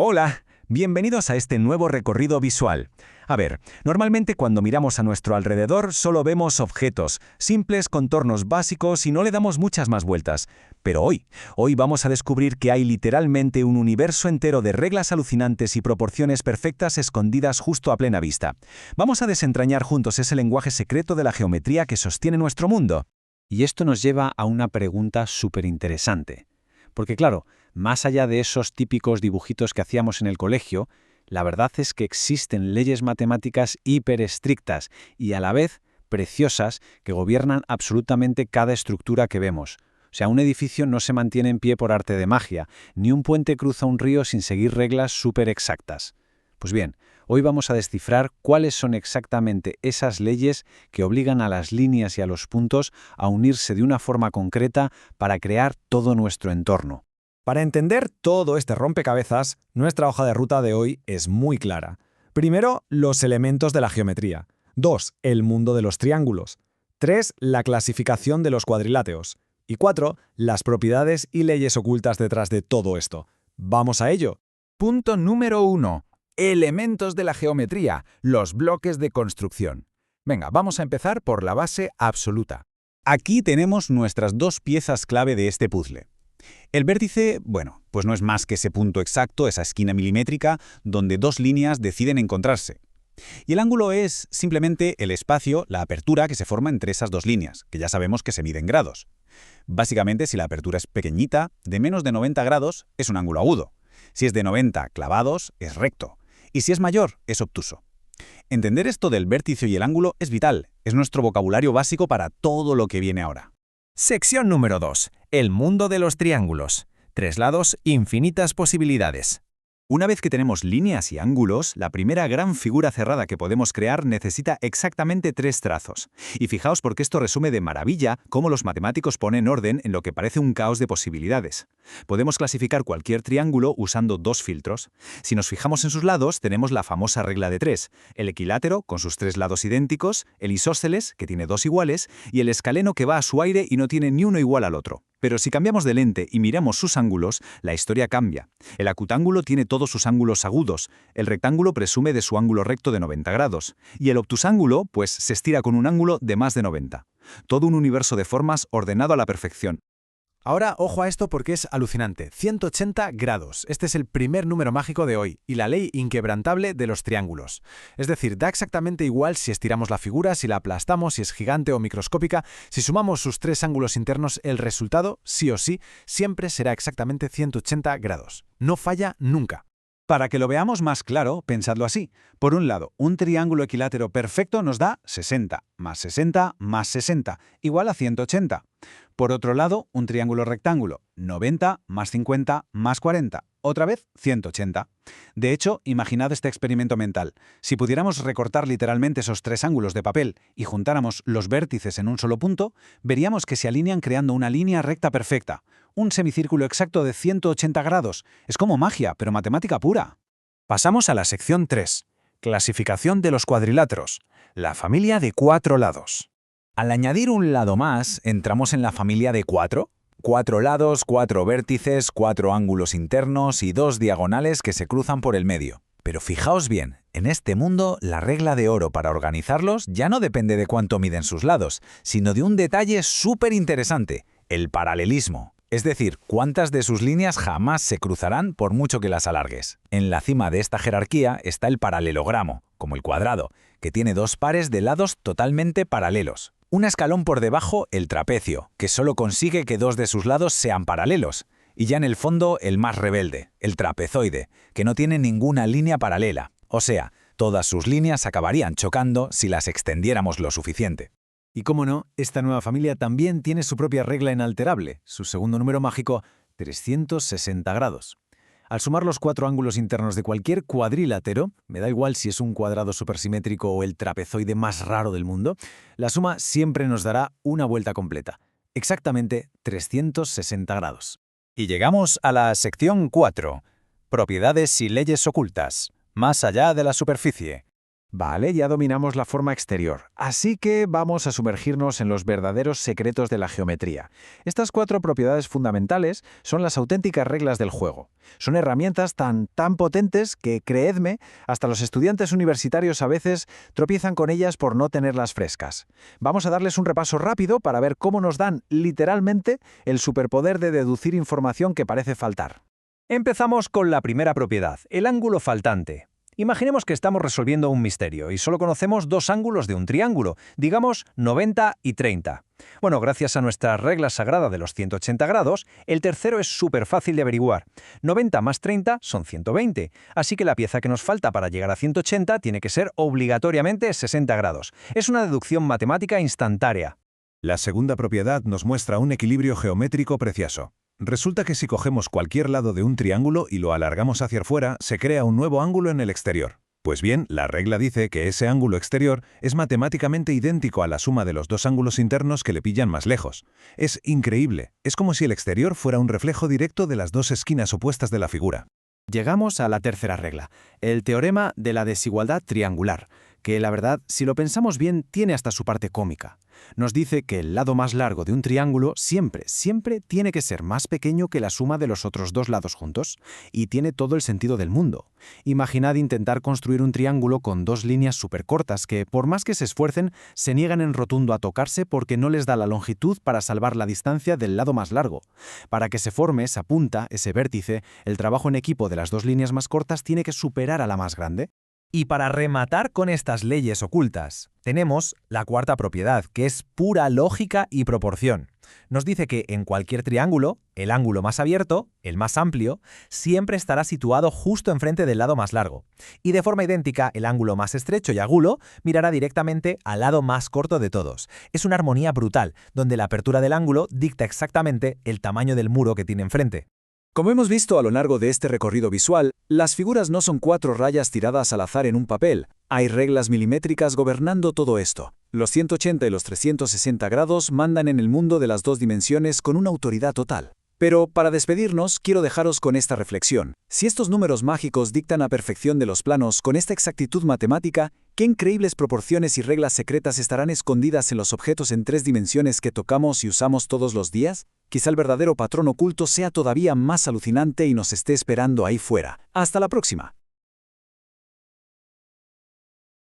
Hola, bienvenidos a este nuevo recorrido visual. A ver, normalmente cuando miramos a nuestro alrededor solo vemos objetos, simples contornos básicos y no le damos muchas más vueltas. Pero hoy vamos a descubrir que hay literalmente un universo entero de reglas alucinantes y proporciones perfectas escondidas justo a plena vista. Vamos a desentrañar juntos ese lenguaje secreto de la geometría que sostiene nuestro mundo. Y esto nos lleva a una pregunta súper interesante. Porque claro, más allá de esos típicos dibujitos que hacíamos en el colegio, la verdad es que existen leyes matemáticas hiper estrictas y a la vez preciosas que gobiernan absolutamente cada estructura que vemos. O sea, un edificio no se mantiene en pie por arte de magia, ni un puente cruza un río sin seguir reglas súper exactas. Pues bien, hoy vamos a descifrar cuáles son exactamente esas leyes que obligan a las líneas y a los puntos a unirse de una forma concreta para crear todo nuestro entorno. Para entender todo este rompecabezas, nuestra hoja de ruta de hoy es muy clara. Primero, los elementos de la geometría. 2. El mundo de los triángulos. 3. La clasificación de los cuadriláteros. Y 4. Las propiedades y leyes ocultas detrás de todo esto. ¡Vamos a ello! Punto número 1. Elementos de la geometría, los bloques de construcción. Venga, vamos a empezar por la base absoluta. Aquí tenemos nuestras dos piezas clave de este puzzle. El vértice, bueno, pues no es más que ese punto exacto, esa esquina milimétrica, donde dos líneas deciden encontrarse. Y el ángulo es simplemente el espacio, la apertura que se forma entre esas dos líneas, que ya sabemos que se mide en grados. Básicamente, si la apertura es pequeñita, de menos de 90 grados, es un ángulo agudo. Si es de 90 clavados, es recto. Y si es mayor, es obtuso. Entender esto del vértice y el ángulo es vital, es nuestro vocabulario básico para todo lo que viene ahora. Sección número 2. El mundo de los triángulos. 3 lados, infinitas posibilidades. Una vez que tenemos líneas y ángulos, la primera gran figura cerrada que podemos crear necesita exactamente 3 trazos. Y fijaos porque esto resume de maravilla cómo los matemáticos ponen orden en lo que parece un caos de posibilidades. Podemos clasificar cualquier triángulo usando 2 filtros. Si nos fijamos en sus lados, tenemos la famosa regla de 3, el equilátero, con sus 3 lados idénticos, el isósceles, que tiene 2 iguales, y el escaleno, que va a su aire y no tiene ni uno igual al otro. Pero si cambiamos de lente y miramos sus ángulos, la historia cambia. El acutángulo tiene todos sus ángulos agudos, el rectángulo presume de su ángulo recto de 90 grados, y el obtusángulo, pues, se estira con un ángulo de más de 90. Todo un universo de formas ordenado a la perfección. Ahora, ojo a esto porque es alucinante. 180 grados. Este es el primer número mágico de hoy y la ley inquebrantable de los triángulos. Es decir, da exactamente igual si estiramos la figura, si la aplastamos, si es gigante o microscópica. Si sumamos sus 3 ángulos internos, el resultado, sí o sí, siempre será exactamente 180 grados. No falla nunca. Para que lo veamos más claro, pensadlo así. Por un lado, un triángulo equilátero perfecto nos da 60 más 60 más 60, igual a 180. Por otro lado, un triángulo rectángulo, 90 más 50 más 40, otra vez 180. De hecho, imaginad este experimento mental. Si pudiéramos recortar literalmente esos 3 ángulos de papel y juntáramos los vértices en un solo punto, veríamos que se alinean creando una línea recta perfecta. Un semicírculo exacto de 180 grados. Es como magia, pero matemática pura. Pasamos a la sección 3. Clasificación de los cuadriláteros. La familia de 4 lados. Al añadir un lado más, entramos en la familia de 4. 4 lados, 4 vértices, 4 ángulos internos y 2 diagonales que se cruzan por el medio. Pero fijaos bien, en este mundo la regla de oro para organizarlos ya no depende de cuánto miden sus lados, sino de un detalle súper interesante, el paralelismo. Es decir, cuántas de sus líneas jamás se cruzarán por mucho que las alargues. En la cima de esta jerarquía está el paralelogramo, como el cuadrado, que tiene 2 pares de lados totalmente paralelos. Un escalón por debajo, el trapecio, que solo consigue que 2 de sus lados sean paralelos. Y ya en el fondo, el más rebelde, el trapezoide, que no tiene ninguna línea paralela. O sea, todas sus líneas acabarían chocando si las extendiéramos lo suficiente. Y cómo no, esta nueva familia también tiene su propia regla inalterable, su segundo número mágico, 360 grados. Al sumar los 4 ángulos internos de cualquier cuadrilátero, me da igual si es un cuadrado supersimétrico o el trapezoide más raro del mundo, la suma siempre nos dará una vuelta completa, exactamente 360 grados. Y llegamos a la sección 4. Propiedades y leyes ocultas. Más allá de la superficie. Vale, ya dominamos la forma exterior, así que vamos a sumergirnos en los verdaderos secretos de la geometría. Estas 4 propiedades fundamentales son las auténticas reglas del juego. Son herramientas tan potentes que, creedme, hasta los estudiantes universitarios a veces tropiezan con ellas por no tenerlas frescas. Vamos a darles un repaso rápido para ver cómo nos dan, literalmente, el superpoder de deducir información que parece faltar. Empezamos con la primera propiedad, el ángulo faltante. Imaginemos que estamos resolviendo un misterio y solo conocemos 2 ángulos de un triángulo, digamos 90 y 30. Bueno, gracias a nuestra regla sagrada de los 180 grados, el tercero es súper fácil de averiguar. 90 más 30 son 120, así que la pieza que nos falta para llegar a 180 tiene que ser obligatoriamente 60 grados. Es una deducción matemática instantánea. La segunda propiedad nos muestra un equilibrio geométrico precioso. Resulta que si cogemos cualquier lado de un triángulo y lo alargamos hacia afuera, se crea un nuevo ángulo en el exterior. Pues bien, la regla dice que ese ángulo exterior es matemáticamente idéntico a la suma de los 2 ángulos internos que le pillan más lejos. Es increíble, es como si el exterior fuera un reflejo directo de las 2 esquinas opuestas de la figura. Llegamos a la tercera regla, el teorema de la desigualdad triangular, que la verdad, si lo pensamos bien, tiene hasta su parte cómica. Nos dice que el lado más largo de un triángulo siempre tiene que ser más pequeño que la suma de los otros 2 lados juntos, y tiene todo el sentido del mundo. Imaginad intentar construir un triángulo con 2 líneas súper cortas que, por más que se esfuercen, se niegan en rotundo a tocarse porque no les da la longitud para salvar la distancia del lado más largo. Para que se forme esa punta, ese vértice, el trabajo en equipo de las 2 líneas más cortas tiene que superar a la más grande. Y para rematar con estas leyes ocultas, tenemos la cuarta propiedad, que es pura lógica y proporción. Nos dice que en cualquier triángulo, el ángulo más abierto, el más amplio, siempre estará situado justo enfrente del lado más largo. Y de forma idéntica, el ángulo más estrecho y agudo mirará directamente al lado más corto de todos. Es una armonía brutal, donde la apertura del ángulo dicta exactamente el tamaño del muro que tiene enfrente. Como hemos visto a lo largo de este recorrido visual, las figuras no son 4 rayas tiradas al azar en un papel. Hay reglas milimétricas gobernando todo esto. Los 180 y los 360 grados mandan en el mundo de las 2 dimensiones con una autoridad total. Pero, para despedirnos, quiero dejaros con esta reflexión. Si estos números mágicos dictan a perfección de los planos con esta exactitud matemática, ¿qué increíbles proporciones y reglas secretas estarán escondidas en los objetos en 3 dimensiones que tocamos y usamos todos los días? Quizá el verdadero patrón oculto sea todavía más alucinante y nos esté esperando ahí fuera. ¡Hasta la próxima!